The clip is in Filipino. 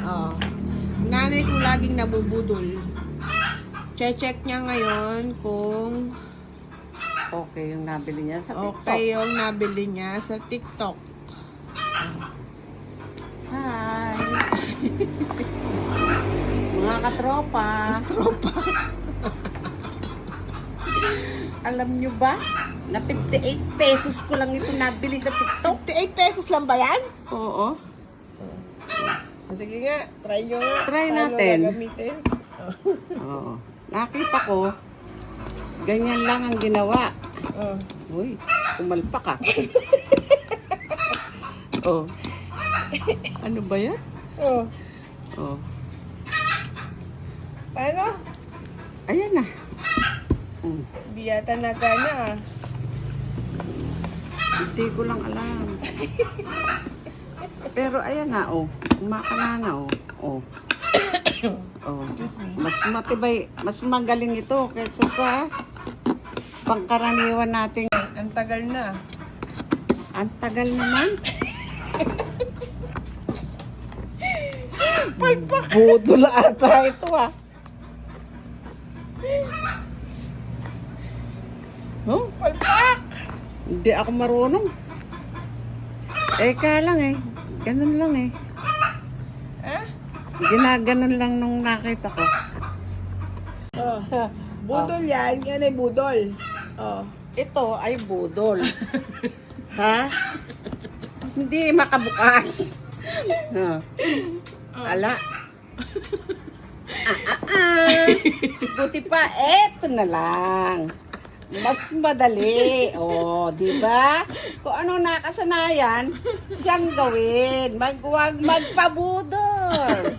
Oh. Nanay ko laging nabubudol. Check niya ngayon kung Okay yung nabili niya sa TikTok. okay yung nabili niya sa TikTok. Hi! Mga katropa. Alam nyo ba? Na 58 pesos ko lang ito nabili sa TikTok. 58 pesos lang ba yan? Oo. Sige nga, try nyo nga. Try Paano natin. gagamitin? Oo. Nakita ko, ganyan lang ang ginawa. Oh. Uy, umalpak ka. Oh. Ano ba yan? Oh. Oh. Paano? Ayan na. Hindi yata nagana ah. Hindi ko lang alam. Pero ayan na, oh. Kumakana na, oh. Oh. Oh. Mas matibay, mas magaling ito kaysa sa pangkaraniwan nating. Ang tagal na. Ang tagal naman. Budol ata ito ah. Oh, Palpak! hindi ako marunong. Kaya lang eh. Ganun lang eh. Ah? Ginaganon lang nung nakita ko. Oh. Budol yan. Yan ay budol. Oh. Ito ay budol. Ha? Hindi makabukas. Ha. Ala. Buti pa, eto na lang. Mas madali. Oh, di ba? Kung ano nakasanayan, siyang gawin. Huwag magpabudol.